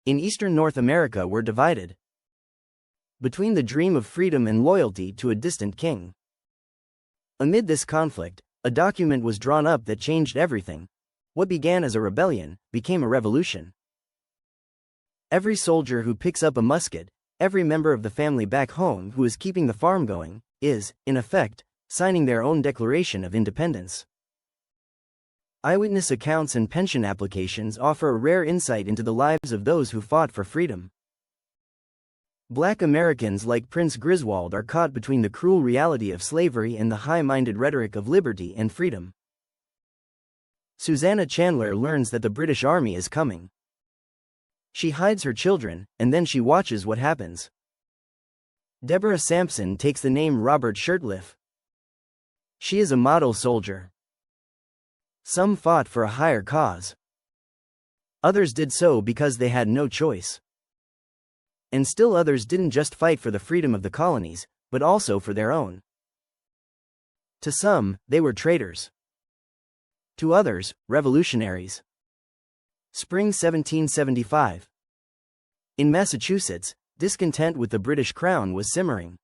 in eastern North America were divided between the dream of freedom and loyalty to a distant king. Amid this conflict, a document was drawn up that changed everything. What began as a rebellion became a revolution. Every soldier who picks up a musket, every member of the family back home who is keeping the farm going, is, in effect, signing their own Declaration of Independence. Eyewitness accounts and pension applications offer a rare insight into the lives of those who fought for freedom. Black Americans like Prince Griswold are caught between the cruel reality of slavery and the high-minded rhetoric of liberty and freedom. Susanna Chandler learns that the British Army is coming. She hides her children, and then she watches what happens. Deborah Sampson takes the name Robert Shirtliff. She is a model soldier. Some fought for a higher cause. Others did so because they had no choice. And still others didn't just fight for the freedom of the colonies, but also for their own. To some, they were traitors. To others, revolutionaries. Spring 1775. In Massachusetts, discontent with the British Crown was simmering.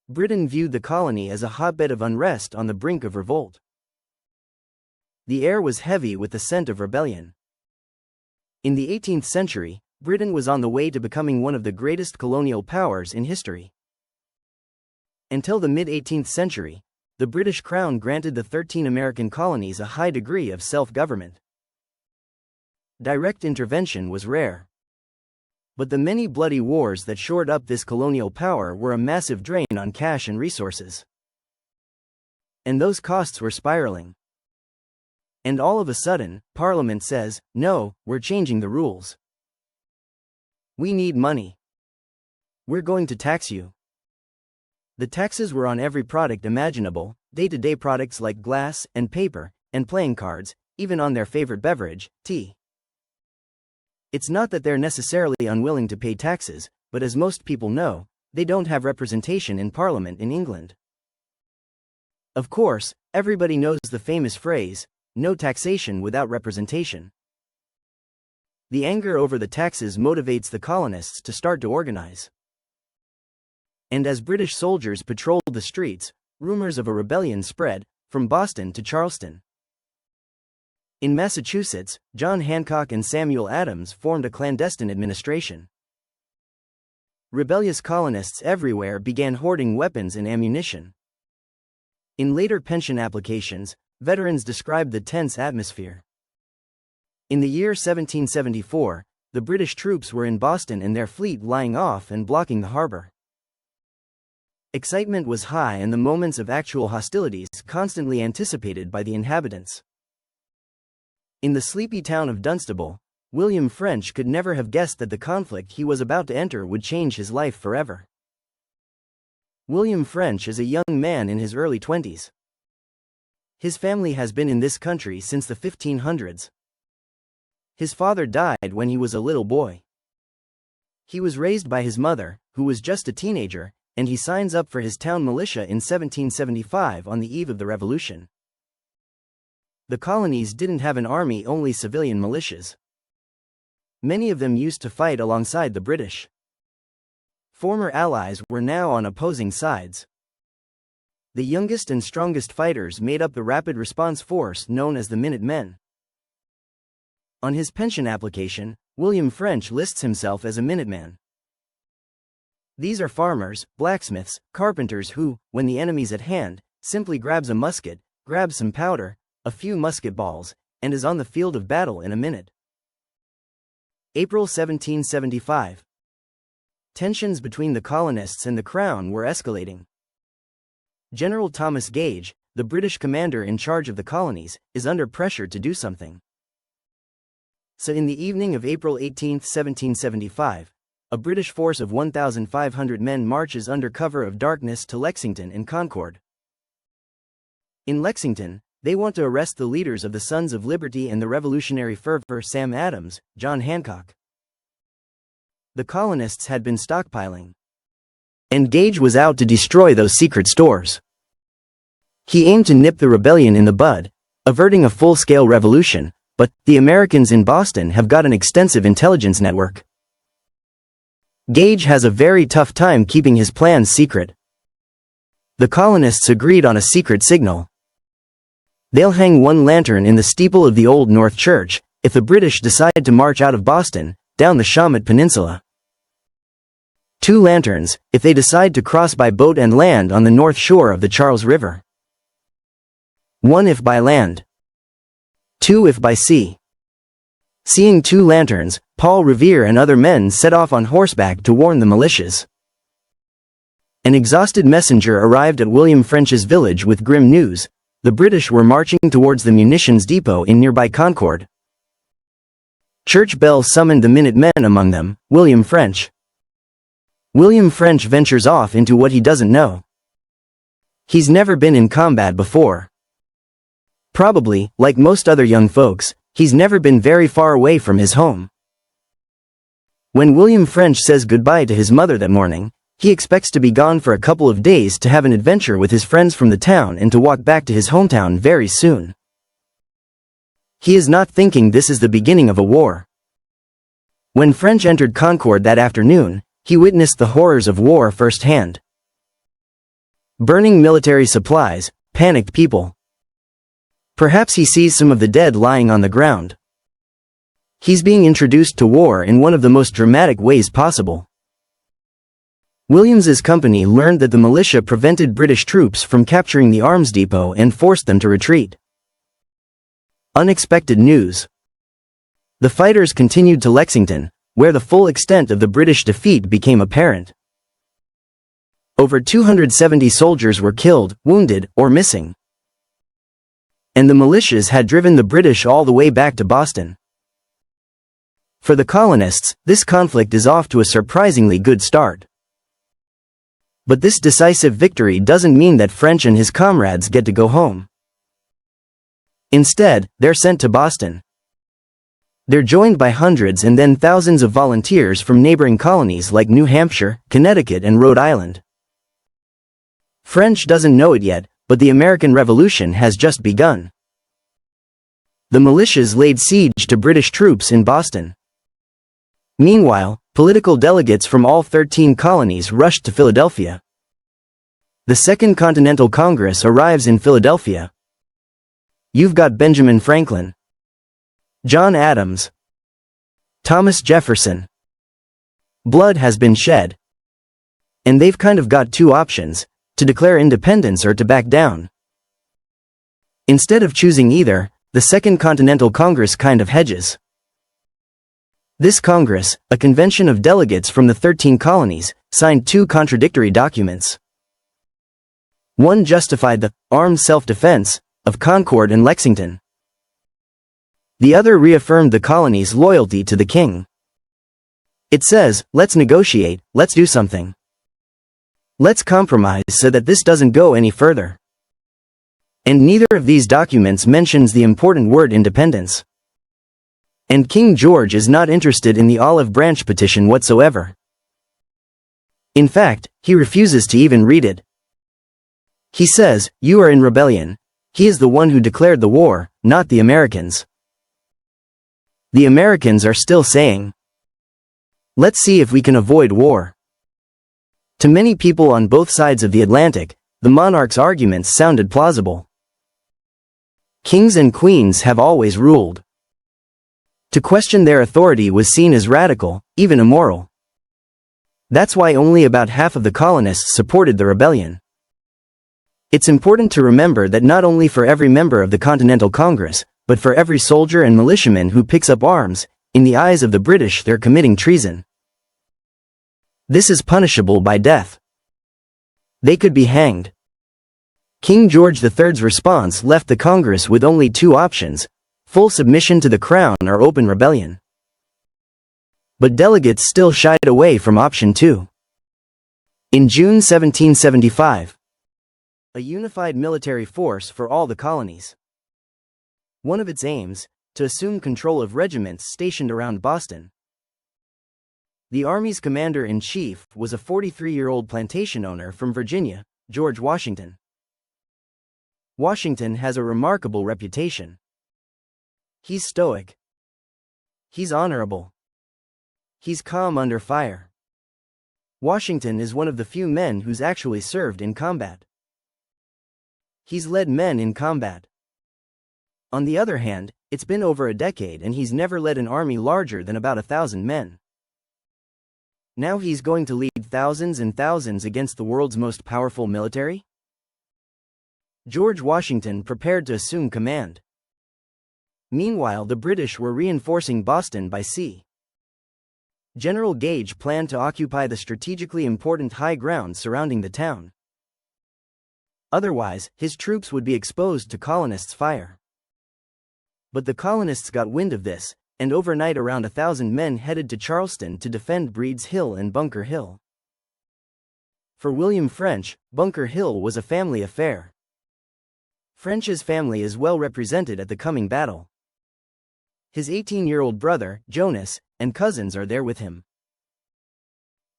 Britain viewed the colony as a hotbed of unrest on the brink of revolt. The air was heavy with the scent of rebellion. In the 18th century, Britain was on the way to becoming one of the greatest colonial powers in history. Until the mid-18th century, the British Crown granted the 13 American colonies a high degree of self-government. Direct intervention was rare. But the many bloody wars that shored up this colonial power were a massive drain on cash and resources. And those costs were spiraling. And all of a sudden, Parliament says, "No, we're changing the rules. We need money. We're going to tax you." The taxes were on every product imaginable, day-to-day products like glass and paper and playing cards, even on their favorite beverage, tea. It's not that they're necessarily unwilling to pay taxes, but as most people know, they don't have representation in Parliament in England. Of course, everybody knows the famous phrase, "No taxation without representation." The anger over the taxes motivates the colonists to start to organize. And as British soldiers patrolled the streets, rumors of a rebellion spread, from Boston to Charleston. In Massachusetts, John Hancock and Samuel Adams formed a clandestine administration. Rebellious colonists everywhere began hoarding weapons and ammunition. In later pension applications, veterans described the tense atmosphere. In the year 1774, the British troops were in Boston and their fleet lying off and blocking the harbor. Excitement was high and the moments of actual hostilities constantly anticipated by the inhabitants. In the sleepy town of Dunstable, William French could never have guessed that the conflict he was about to enter would change his life forever. William French is a young man in his early 20s. His family has been in this country since the 1500s. His father died when he was a little boy. He was raised by his mother, who was just a teenager, and he signs up for his town militia in 1775 on the eve of the Revolution. The colonies didn't have an army, only civilian militias. Many of them used to fight alongside the British. Former allies were now on opposing sides. The youngest and strongest fighters made up the rapid response force known as the Minutemen. On his pension application, William French lists himself as a Minuteman. These are farmers, blacksmiths, carpenters who, when the enemy's at hand, simply grabs a musket, grabs some powder, a few musket balls, and is on the field of battle in a minute. April 1775. Tensions between the colonists and the Crown were escalating. General Thomas Gage, the British commander in charge of the colonies, is under pressure to do something. So in the evening of April 18, 1775, a British force of 1,500 men marches under cover of darkness to Lexington and Concord. In Lexington, they want to arrest the leaders of the Sons of Liberty and the Revolutionary Fervor, Sam Adams, John Hancock. The colonists had been stockpiling. And Gage was out to destroy those secret stores. He aimed to nip the rebellion in the bud, averting a full-scale revolution, but the Americans in Boston have got an extensive intelligence network. Gage has a very tough time keeping his plans secret. The colonists agreed on a secret signal. They'll hang one lantern in the steeple of the Old North Church if the British decide to march out of Boston, down the Shawmut Peninsula. 2 lanterns if they decide to cross by boat and land on the north shore of the Charles River. 1 if by land. 2 if by sea. Seeing 2 lanterns, Paul Revere and other men set off on horseback to warn the militias. An exhausted messenger arrived at William French's village with grim news. The British were marching towards the munitions depot in nearby Concord. Church bells summoned the Minutemen, among them William French. William French ventures off into what he doesn't know. He's never been in combat before. Probably, like most other young folks, he's never been very far away from his home. When William French says goodbye to his mother that morning, he expects to be gone for a couple of days to have an adventure with his friends from the town and to walk back to his hometown very soon. He is not thinking this is the beginning of a war. When French entered Concord that afternoon, he witnessed the horrors of war firsthand. Burning military supplies, panicked people. Perhaps he sees some of the dead lying on the ground. He's being introduced to war in one of the most dramatic ways possible. Williams's company learned that the militia prevented British troops from capturing the arms depot and forced them to retreat. Unexpected news. The fighters continued to Lexington, where the full extent of the British defeat became apparent. Over 270 soldiers were killed, wounded, or missing. And the militias had driven the British all the way back to Boston. For the colonists, this conflict is off to a surprisingly good start. But this decisive victory doesn't mean that French and his comrades get to go home. Instead, they're sent to Boston. They're joined by hundreds and then thousands of volunteers from neighboring colonies like New Hampshire, Connecticut, and Rhode Island. French doesn't know it yet, but the American Revolution has just begun. The militias laid siege to British troops in Boston. Meanwhile, political delegates from all 13 colonies rushed to Philadelphia. The Second Continental Congress arrives in Philadelphia. You've got Benjamin Franklin, John Adams, Thomas Jefferson. Blood has been shed. And they've kind of got 2 options, to declare independence or to back down. Instead of choosing either, the Second Continental Congress kind of hedges. This Congress, a convention of delegates from the 13 colonies, signed 2 contradictory documents. One justified the armed self-defense of Concord and Lexington. The other reaffirmed the colony's loyalty to the king. It says, let's negotiate, let's do something. Let's compromise so that this doesn't go any further. And neither of these documents mentions the important word independence. And King George is not interested in the olive branch petition whatsoever. In fact, he refuses to even read it. He says, you are in rebellion. He is the one who declared the war, not the Americans. The Americans are still saying, let's see if we can avoid war. To many people on both sides of the Atlantic, the monarch's arguments sounded plausible. Kings and queens have always ruled. To question their authority was seen as radical, even immoral. That's why only about half of the colonists supported the rebellion. It's important to remember that not only for every member of the Continental Congress, but for every soldier and militiaman who picks up arms, in the eyes of the British they're committing treason. This is punishable by death. They could be hanged. King George III's response left the Congress with only 2 options: full submission to the crown or open rebellion. But delegates still shied away from option 2. In June 1775, a unified military force for all the colonies. One of its aims, to assume control of regiments stationed around Boston. The Army's commander-in-chief was a 43-year-old plantation owner from Virginia, George Washington. Washington has a remarkable reputation. He's stoic. He's honorable. He's calm under fire. Washington is one of the few men who's actually served in combat. He's led men in combat. On the other hand, it's been over a decade and he's never led an army larger than about 1,000 men. Now he's going to lead thousands and thousands against the world's most powerful military? George Washington prepared to assume command. Meanwhile, the British were reinforcing Boston by sea. General Gage planned to occupy the strategically important high ground surrounding the town. Otherwise, his troops would be exposed to colonists' fire. But the colonists got wind of this, and overnight around 1,000 men headed to Charleston to defend Breed's Hill and Bunker Hill. For William French, Bunker Hill was a family affair. French's family is well represented at the coming battle. His 18-year-old brother, Jonas, and cousins are there with him.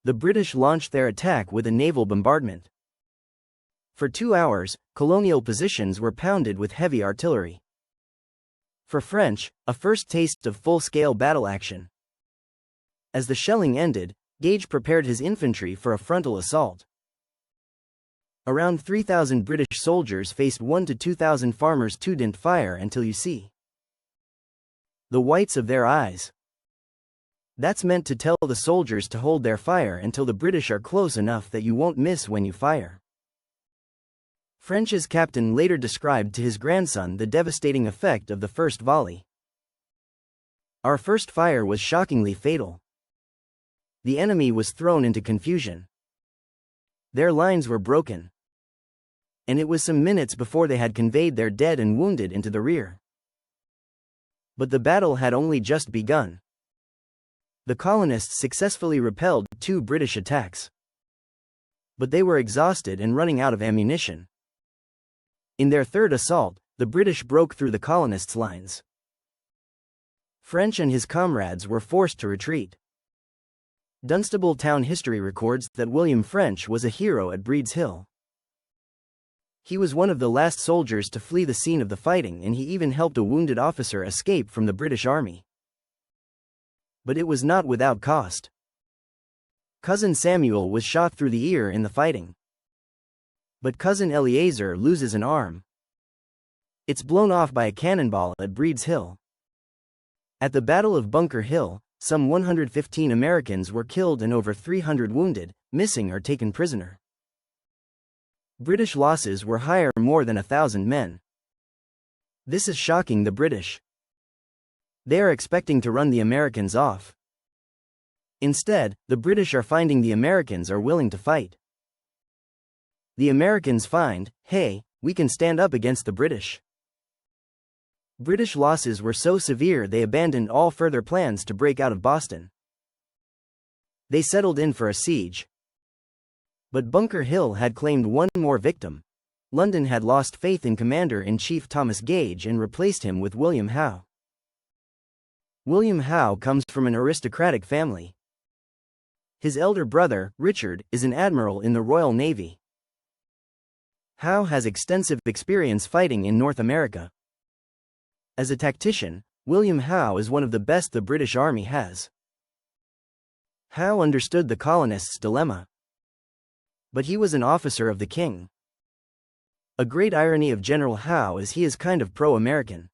The British launched their attack with a naval bombardment. For 2 hours, colonial positions were pounded with heavy artillery. For French, a first taste of full-scale battle action. As the shelling ended, Gage prepared his infantry for a frontal assault. Around 3,000 British soldiers faced 1,000 to 2,000 farmers who didn't fire until you see the whites of their eyes. That's meant to tell the soldiers to hold their fire until the British are close enough that you won't miss when you fire. French's captain later described to his grandson the devastating effect of the first volley. Our first fire was shockingly fatal. The enemy was thrown into confusion. Their lines were broken. And it was some minutes before they had conveyed their dead and wounded into the rear. But the battle had only just begun. The colonists successfully repelled 2 British attacks. But they were exhausted and running out of ammunition. In their third assault, the British broke through the colonists' lines. French and his comrades were forced to retreat. Dunstable town history records that William French was a hero at Breed's Hill. He was one of the last soldiers to flee the scene of the fighting, and he even helped a wounded officer escape from the British Army. But it was not without cost. Cousin Samuel was shot through the ear in the fighting. But Cousin Eleazar loses an arm. It's blown off by a cannonball at Breed's Hill. At the Battle of Bunker Hill, some 115 Americans were killed and over 300 wounded, missing or taken prisoner. British losses were higher, more than 1,000 men. This is shocking the British. They are expecting to run the Americans off. Instead, the British are finding the Americans are willing to fight. The Americans find, hey, we can stand up against the British. British losses were so severe they abandoned all further plans to break out of Boston. They settled in for a siege. But Bunker Hill had claimed one more victim. London had lost faith in Commander-in-Chief Thomas Gage and replaced him with William Howe. William Howe comes from an aristocratic family. His elder brother, Richard, is an admiral in the Royal Navy. Howe has extensive experience fighting in North America. As a tactician, William Howe is one of the best the British Army has. Howe understood the colonists' dilemma. But he was an officer of the king. A great irony of General Howe is he is kind of pro-American.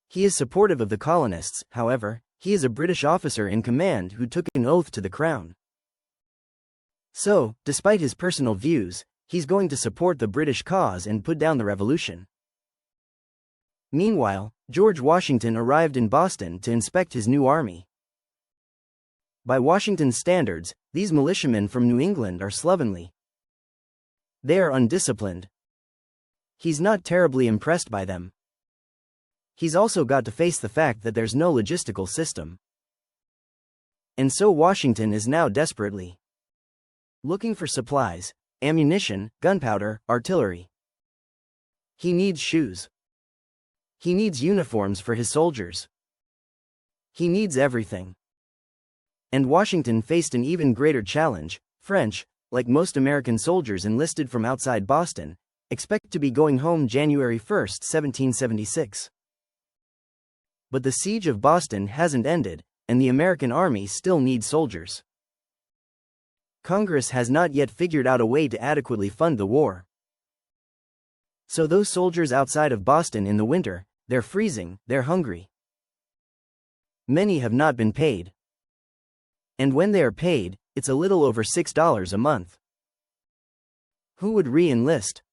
He is supportive of the colonists, however, he is a British officer in command who took an oath to the crown. So, despite his personal views, he's going to support the British cause and put down the revolution. Meanwhile, George Washington arrived in Boston to inspect his new army. By Washington's standards, these militiamen from New England are slovenly. They are undisciplined. He's not terribly impressed by them. He's also got to face the fact that there's no logistical system. And so Washington is now desperately looking for supplies, ammunition, gunpowder, artillery. He needs shoes. He needs uniforms for his soldiers. He needs everything. And Washington faced an even greater challenge. French, like most American soldiers enlisted from outside Boston, expect to be going home January 1, 1776. But the siege of Boston hasn't ended, and the American army still needs soldiers. Congress has not yet figured out a way to adequately fund the war. So those soldiers outside of Boston in the winter, they're freezing, they're hungry. Many have not been paid. And when they are paid, it's a little over $6 a month. Who would re-enlist?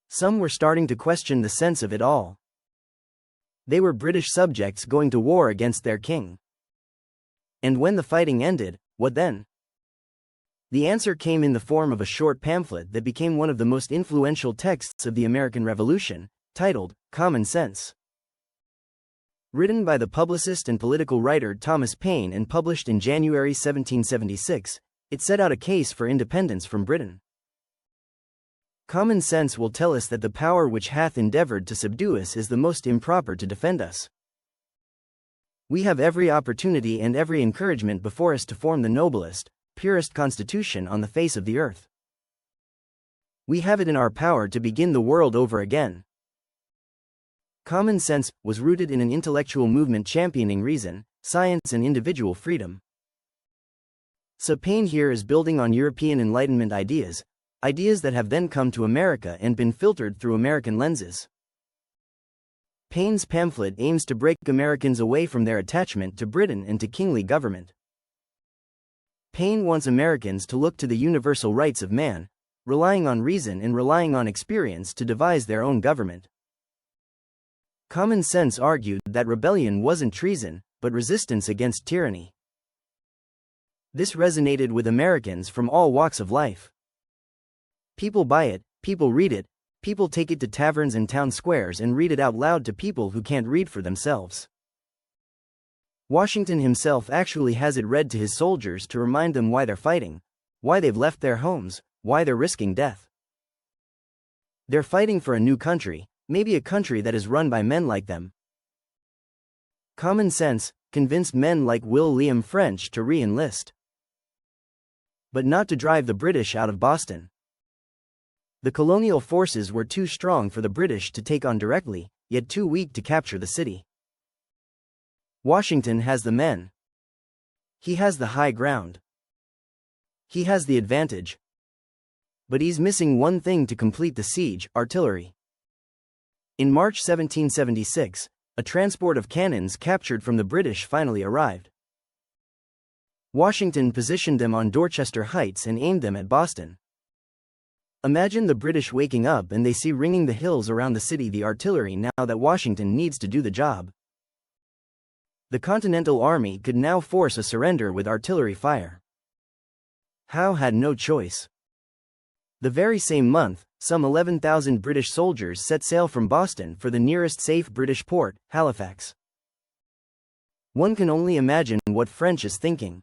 Some were starting to question the sense of it all. They were British subjects going to war against their king. And when the fighting ended, what then? The answer came in the form of a short pamphlet that became one of the most influential texts of the American Revolution, titled, Common Sense. Written by the publicist and political writer Thomas Paine and published in January 1776, it set out a case for independence from Britain. Common sense will tell us that the power which hath endeavored to subdue us is the most improper to defend us. We have every opportunity and every encouragement before us to form the noblest, purest constitution on the face of the earth. We have it in our power to begin the world over again. Common sense was rooted in an intellectual movement championing reason, science and individual freedom. So Paine here is building on European Enlightenment ideas that have then come to America and been filtered through American lenses. Paine's pamphlet aims to break Americans away from their attachment to Britain and to kingly government. Paine wants Americans to look to the universal rights of man, relying on reason and relying on experience to devise their own government. Common sense argued that rebellion wasn't treason, but resistance against tyranny. This resonated with Americans from all walks of life. People buy it, people read it, people take it to taverns and town squares and read it out loud to people who can't read for themselves. Washington himself actually has it read to his soldiers to remind them why they're fighting, why they've left their homes, why they're risking death. They're fighting for a new country, maybe a country that is run by men like them. Common sense convinced men like William French to re-enlist. But not to drive the British out of Boston. The colonial forces were too strong for the British to take on directly, yet too weak to capture the city. Washington has the men. He has the high ground. He has the advantage. But he's missing one thing to complete the siege: artillery. In March 1776, a transport of cannons captured from the British finally arrived. Washington positioned them on Dorchester Heights and aimed them at Boston. Imagine the British waking up and they see ringing the hills around the city the artillery now that Washington needs to do the job. The Continental Army could now force a surrender with artillery fire. Howe had no choice. The very same month, some 11,000 British soldiers set sail from Boston for the nearest safe British port, Halifax. One can only imagine what French is thinking.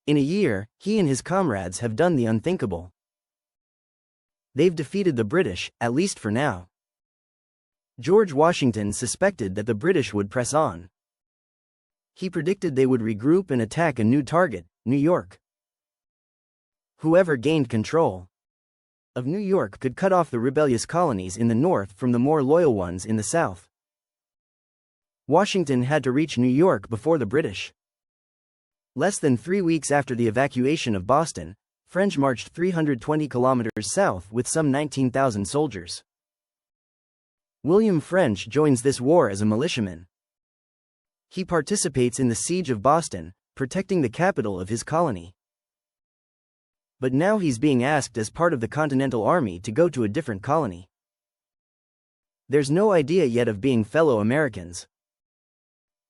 In a year, he and his comrades have done the unthinkable. They've defeated the British, at least for now. George Washington suspected that the British would press on. He predicted they would regroup and attack a new target, New York. Whoever gained control of New York could cut off the rebellious colonies in the north from the more loyal ones in the south. Washington had to reach New York before the British. Less than 3 weeks after the evacuation of Boston, French marched 320 kilometers south with some 19,000 soldiers. William French joins this war as a militiaman. He participates in the siege of Boston, protecting the capital of his colony. But now he's being asked as part of the Continental Army to go to a different colony. There's no idea yet of being fellow Americans.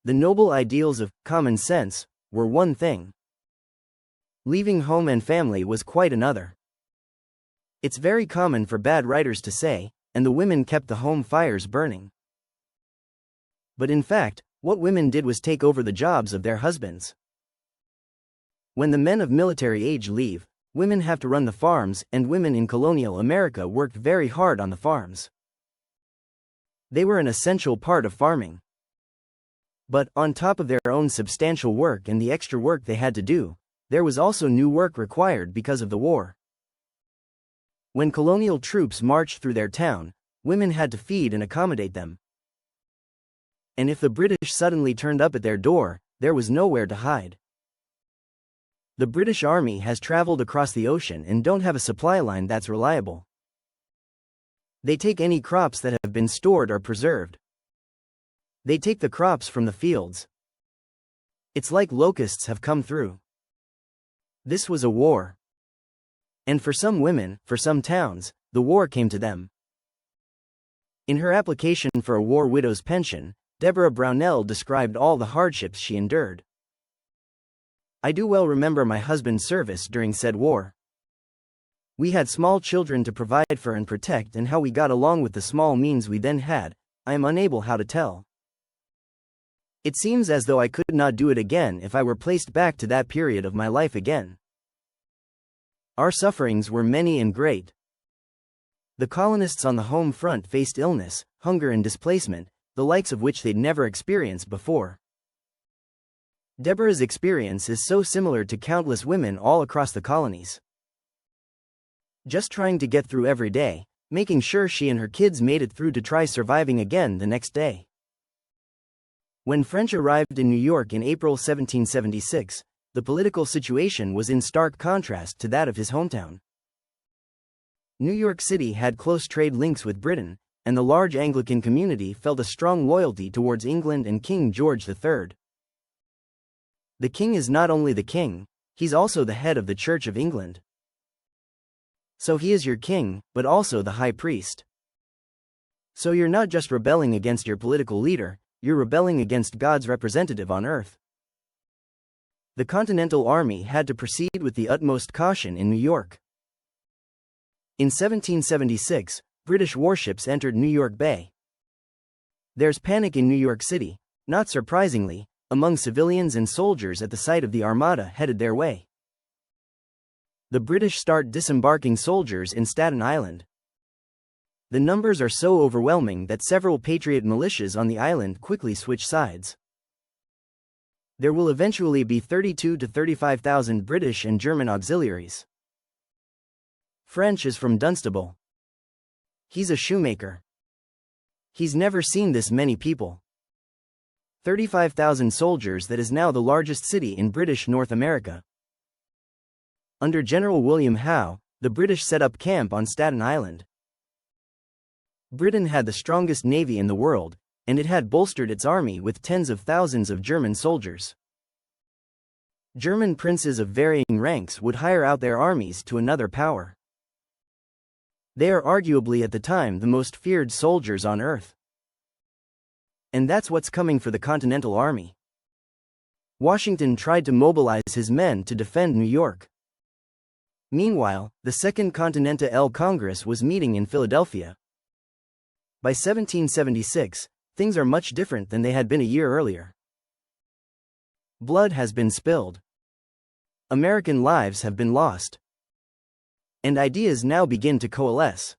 The noble ideals of common sense were one thing. Leaving home and family was quite another. It's very common for bad writers to say, and the women kept the home fires burning. But in fact, what women did was take over the jobs of their husbands. When the men of military age leave, women have to run the farms, and women in colonial America worked very hard on the farms. They were an essential part of farming. But, on top of their own substantial work and the extra work they had to do, there was also new work required because of the war. When colonial troops marched through their town, women had to feed and accommodate them. And if the British suddenly turned up at their door, there was nowhere to hide. The British Army has traveled across the ocean and don't have a supply line that's reliable. They take any crops that have been stored or preserved. They take the crops from the fields. It's like locusts have come through. This was a war. And for some women, for some towns, the war came to them. In her application for a war widow's pension, Deborah Brownell described all the hardships she endured. I do well remember my husband's service during said war. We had small children to provide for and protect, and how we got along with the small means we then had, I am unable how to tell. It seems as though I could not do it again if I were placed back to that period of my life again. Our sufferings were many and great. The colonists on the home front faced illness, hunger and displacement, the likes of which they'd never experienced before. Deborah's experience is so similar to countless women all across the colonies. Just trying to get through every day, making sure she and her kids made it through to try surviving again the next day. When French arrived in New York in April 1776, the political situation was in stark contrast to that of his hometown. New York City had close trade links with Britain, and the large Anglican community felt a strong loyalty towards England and King George III. The king is not only the king, he's also the head of the Church of England. So he is your king, but also the high priest. So you're not just rebelling against your political leader, you're rebelling against God's representative on earth. The Continental Army had to proceed with the utmost caution in New York. In 1776, British warships entered New York Bay. There's panic in New York City, not surprisingly, among civilians and soldiers at the sight of the Armada headed their way. The British start disembarking soldiers in Staten Island. The numbers are so overwhelming that several Patriot militias on the island quickly switch sides. There will eventually be 32,000 to 35,000 British and German auxiliaries. French is from Dunstable. He's a shoemaker. He's never seen this many people. 35,000 soldiers, that is now the largest city in British North America. Under General William Howe, the British set up camp on Staten Island. Britain had the strongest navy in the world, and it had bolstered its army with tens of thousands of German soldiers. German princes of varying ranks would hire out their armies to another power. They are arguably at the time the most feared soldiers on earth. And that's what's coming for the Continental Army. Washington tried to mobilize his men to defend New York. Meanwhile, the Second Continental Congress was meeting in Philadelphia. By 1776, things are much different than they had been a year earlier. Blood has been spilled. American lives have been lost. And ideas now begin to coalesce.